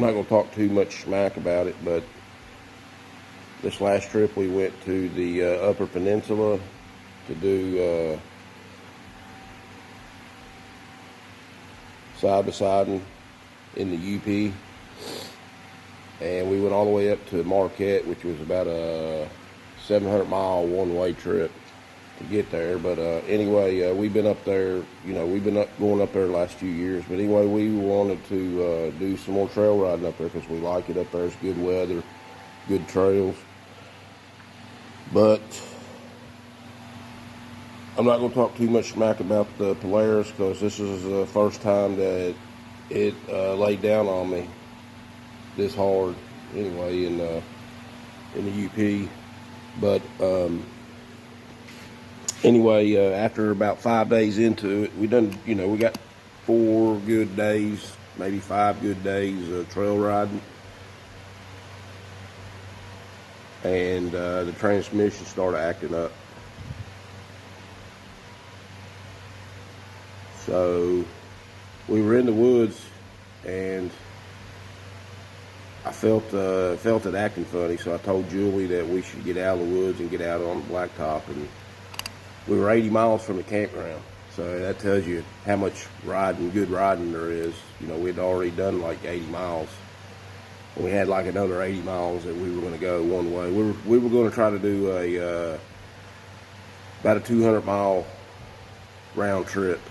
not going to talk too much smack about it, but this last trip we went to the Upper Peninsula to do side-by-siding in the UP. And we went all the way up to Marquette, which was about a 700-mile one-way trip to get there. But anyway, we've been up there, we've been going up there the last few years. But anyway, we wanted to do some more trail riding up there because we like it up there. It's good weather, good trails. But I'm not going to talk too much smack about the Polaris because this is the first time that it laid down on me this hard anyway in the UP. But anyway, after about 5 days into it, we got 4 good days, maybe 5 good days of trail riding. And the transmission started acting up. So we were in the woods and I felt it acting funny, so I told Julie that we should get out of the woods and get out on the blacktop. And we were 80 miles from the campground, so that tells you how much good riding there is. We'd already done like 80 miles. We had like another 80 miles that we were going to go one way. We were going to try to do about a 200-mile round trip.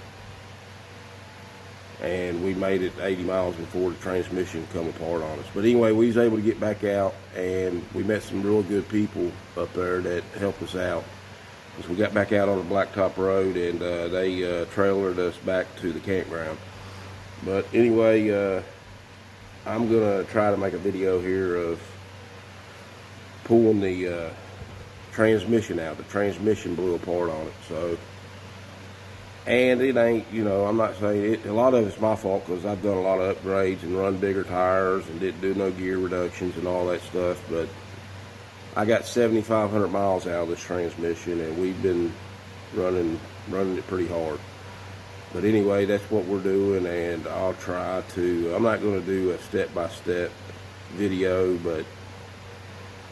And we made it 80 miles before the transmission come apart on us. But anyway, we was able to get back out, and we met some real good people up there that helped us out. Because we got back out on the blacktop road, and they trailered us back to the campground. But anyway, I'm gonna try to make a video here of pulling the transmission out. The transmission blew apart on it, so. And it ain't, I'm not saying it, a lot of it's my fault because I've done a lot of upgrades and run bigger tires and didn't do no gear reductions and all that stuff. But I got 7,500 miles out of this transmission, and we've been running it pretty hard. But anyway, that's what we're doing, and I'll try to, I'm not going to do a step-by-step video, but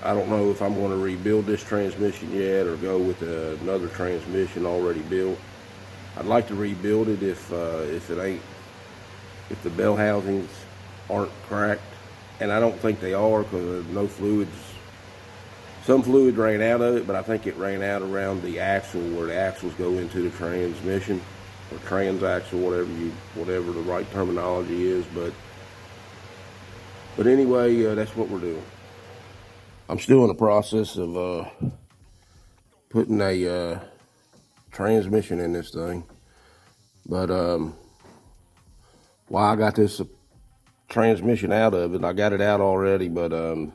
I don't know if I'm going to rebuild this transmission yet or go with another transmission already built. I'd like to rebuild it if the bell housings aren't cracked, and I don't think they are because no fluids. Some fluid ran out of it, but I think it ran out around the axle where the axles go into the transmission, or transaxle, whatever the right terminology is. But anyway, that's what we're doing. I'm still in the process of putting a transmission in this thing, but while I got this transmission out of it, I got it out already, but I'm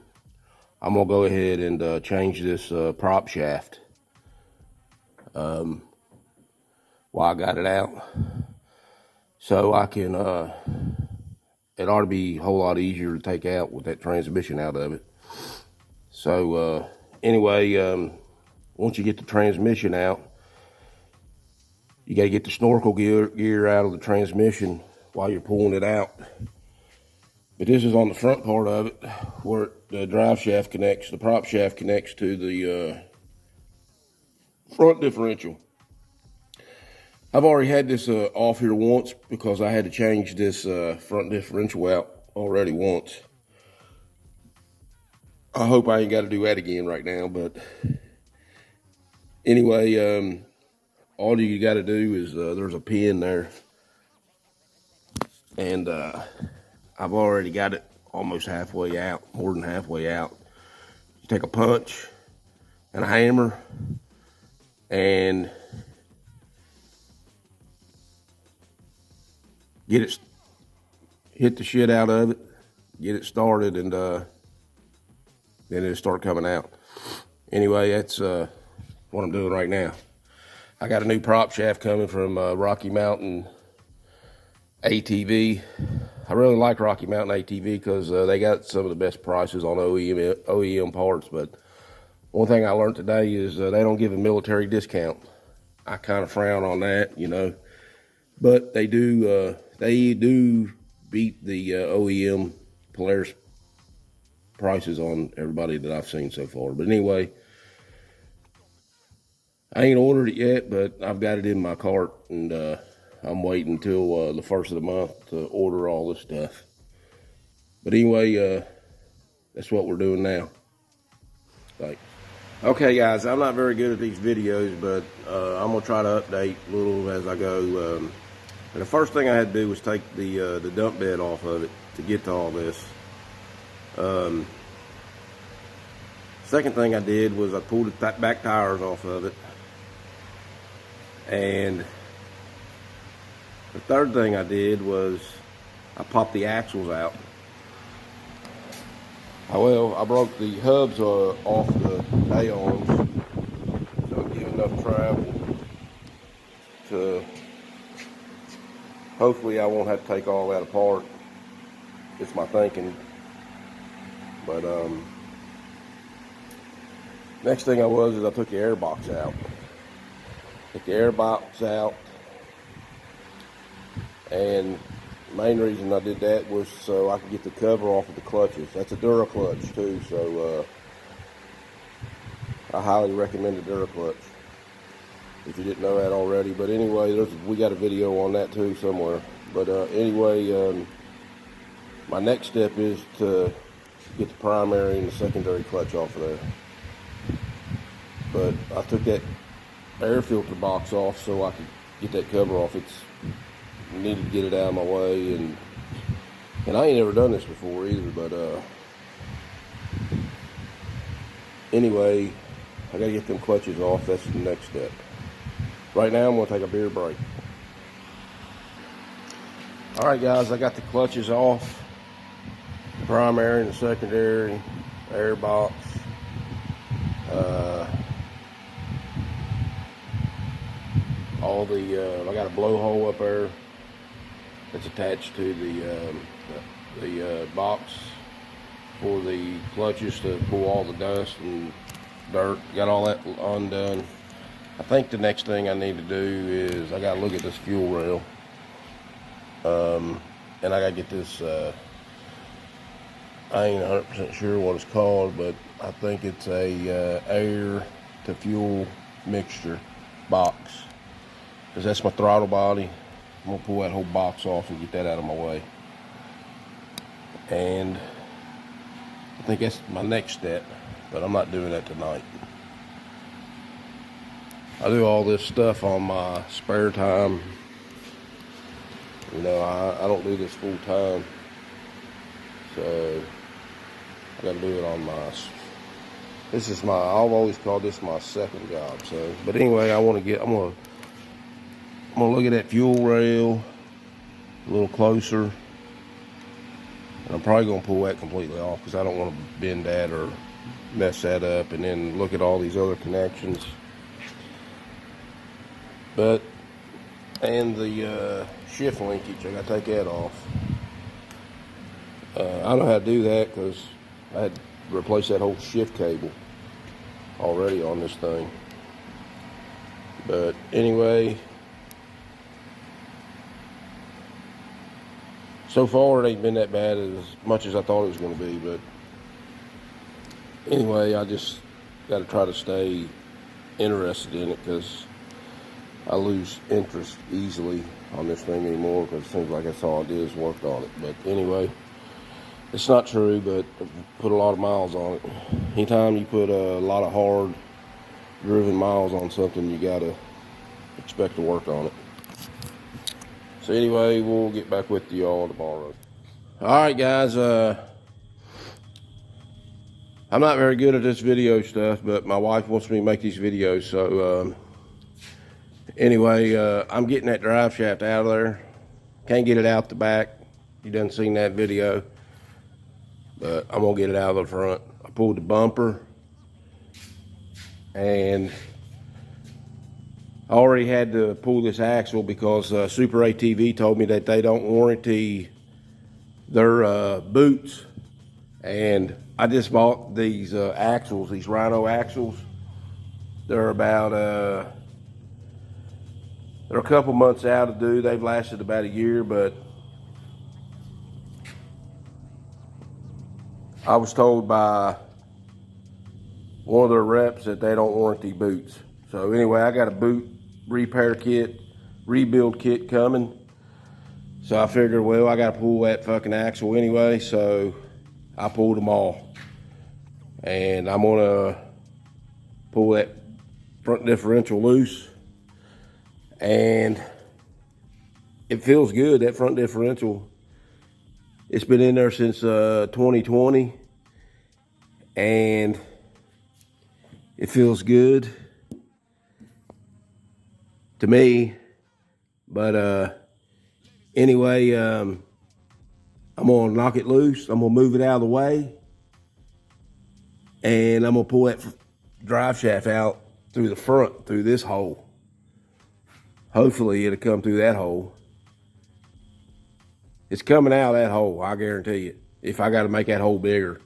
gonna go ahead and change this prop shaft while I got it out, so I can it ought to be a whole lot easier to take out with that transmission out of it. So anyway, once you get the transmission out, you got to get the snorkel gear out of the transmission while you're pulling it out. But this is on the front part of it where the drive shaft connects, the prop shaft connects to the front differential. I've already had this off here once because I had to change this front differential out already once. I hope I ain't got to do that again right now, but anyway, all you got to do is, there's a pin there, and I've already got it almost halfway out, more than halfway out. You take a punch and a hammer and hit the shit out of it, get it started, and then it'll start coming out. Anyway, that's what I'm doing right now. I got a new prop shaft coming from Rocky Mountain ATV. I really like Rocky Mountain ATV because they got some of the best prices on OEM parts. But one thing I learned today is they don't give a military discount. I kind of frown on that, But they do beat the OEM Polaris prices on everybody that I've seen so far. But anyway, I ain't ordered it yet, but I've got it in my cart, and I'm waiting until the first of the month to order all this stuff. But anyway, that's what we're doing now. Thanks. Okay, guys, I'm not very good at these videos, but I'm gonna try to update a little as I go. And the first thing I had to do was take the dump bed off of it to get to all this. Second thing I did was I pulled the back tires off of it. And the third thing I did was I popped the axles out. Well, I broke the hubs off the A-arms so it give enough travel to, hopefully I won't have to take all that apart. It's my thinking. But next thing I took the air box out. Took the air box out, and the main reason I did that was so I could get the cover off of the clutches. That's a Dura clutch too, so I highly recommend the Dura clutch if you didn't know that already. But anyway, we got a video on that too somewhere. But anyway, my next step is to get the primary and the secondary clutch off of there. But I took that air filter box off so I could get that cover off. It's needed to get it out of my way, and I ain't never done this before either, but anyway, I gotta get them clutches off. That's the next step. Right now I'm gonna take a beer break. Alright guys, I got the clutches off, the primary and the secondary, air box, all the I got a blowhole up there that's attached to the box for the clutches to pull all the dust and dirt. Got all that undone. I think the next thing I need to do is I gotta look at this fuel rail, and I gotta get this I ain't 100% sure what it's called, but I think it's a air to fuel mixture box, because that's my throttle body. I'm gonna pull that whole box off and get that out of my way. And I think that's my next step, but I'm not doing that tonight. I do all this stuff on my spare time. You know, I don't do this full time, so I gotta do it on my, I've always called this my second job. So, but anyway, I'm gonna look at that fuel rail a little closer, and I'm probably gonna pull that completely off because I don't want to bend that or mess that up, and then look at all these other connections. But, and the shift linkage, I gotta take that off. I know how to do that because I had to replace that whole shift cable already on this thing. But anyway, so far it ain't been that bad as much as I thought it was going to be. But anyway, I just got to try to stay interested in it, because I lose interest easily on this thing anymore, because it seems like that's all I did is worked on it. But anyway, it's not true, but I put a lot of miles on it. Anytime you put a lot of hard driven miles on something, you gotta expect to work on it. So anyway, we'll get back with y'all tomorrow. Alright guys, I'm not very good at this video stuff, but my wife wants me to make these videos, so anyway, I'm getting that drive shaft out of there. Can't get it out the back. You done seen that video, but I'm gonna get it out of the front. I pulled the bumper, and I already had to pull this axle because Super ATV told me that they don't warranty their boots, and I just bought these axles, these Rhino axles. They're about they're a couple months out of due. They've lasted about a year, but I was told by one of their reps that they don't warranty boots. So anyway, I got a boot repair kit, rebuild kit coming. So I figured, well, I got to pull that fucking axle anyway. So I pulled them all. And I'm gonna pull that front differential loose. And it feels good, that front differential. It's been in there since 2020. And it feels good to me. But anyway, I'm gonna knock it loose. I'm gonna move it out of the way. And I'm gonna pull that drive shaft out through the front, through this hole. Hopefully it'll come through that hole. It's coming out of that hole, I guarantee you, if I gotta make that hole bigger.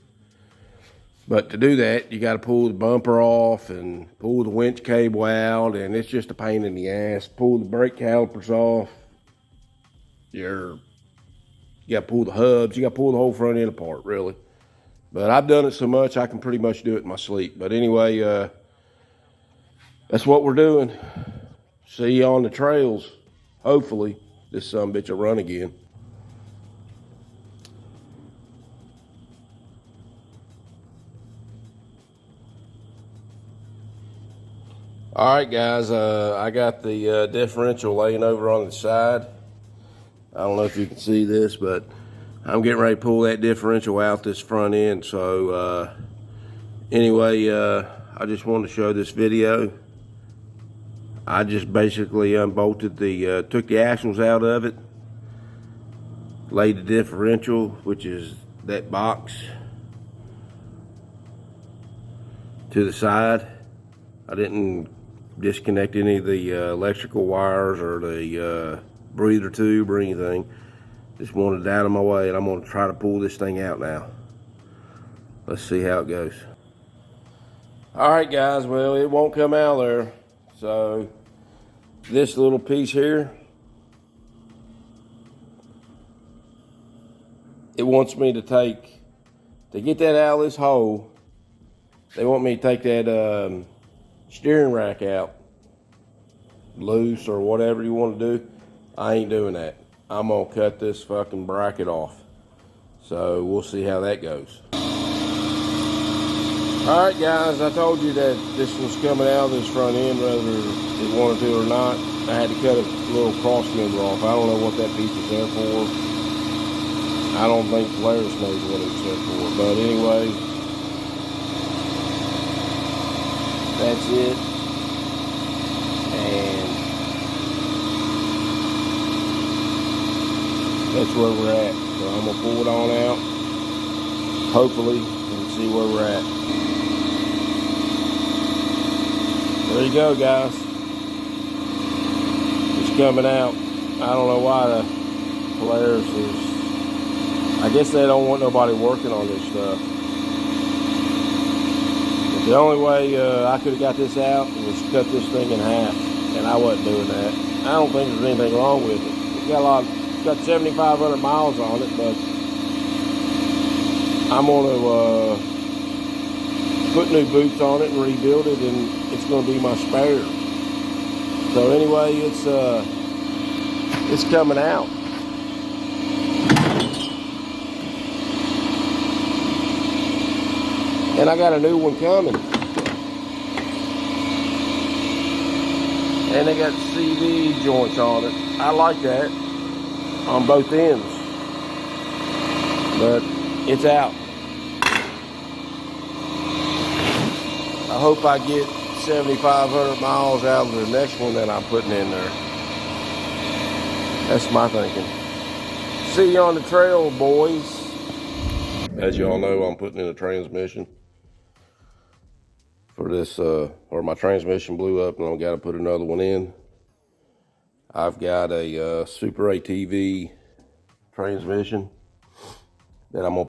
But to do that, you gotta pull the bumper off and pull the winch cable out, and it's just a pain in the ass. Pull the brake calipers off. You gotta pull the hubs. You gotta pull the whole front end apart, really. But I've done it so much, I can pretty much do it in my sleep. But anyway, that's what we're doing. See you on the trails. Hopefully, this sumbitch will run again. All right, guys, I got the differential laying over on the side. I don't know if you can see this, but I'm getting ready to pull that differential out this front end. So anyway, I just wanted to show this video. I just basically unbolted took the axles out of it, laid the differential, which is that box, to the side. I didn't disconnect any of the electrical wires or the breather tube or anything. Just wanted it out of my way, and I'm going to try to pull this thing out now. Let's see how it goes. All right, guys, well, it won't come out there. So this little piece here, it wants me to get that out of this hole, they want me to take that steering rack out, loose or whatever you want to do. I ain't doing that. I'm gonna cut this fucking bracket off. So we'll see how that goes. All right, guys, I told you that this was coming out of this front end whether it wanted to or not. I had to cut a little cross member off. I don't know what that piece is there for. I don't think Polaris knows what it's there for. But anyway, that's it. And that's where we're at. So I'm gonna pull it on out, hopefully, and see where we're at. There you go, guys. It's coming out. I don't know why the Polaris is, I guess they don't want nobody working on this stuff. But the only way I could have got this out was cut this thing in half, and I wasn't doing that. I don't think there's anything wrong with it. It's got 7,500 miles on it, but I'm gonna put new boots on it and rebuild it, and it's gonna be my spare. So anyway, it's coming out. And I got a new one coming. And they got CV joints on it. I like that on both ends. But it's out. I hope I get 7,500 miles out of the next one that I'm putting in there. That's my thinking. See you on the trail, boys. As you all know, I'm putting in a transmission for this, or my transmission blew up and I've got to put another one in. I've got a Super ATV transmission that I'm gonna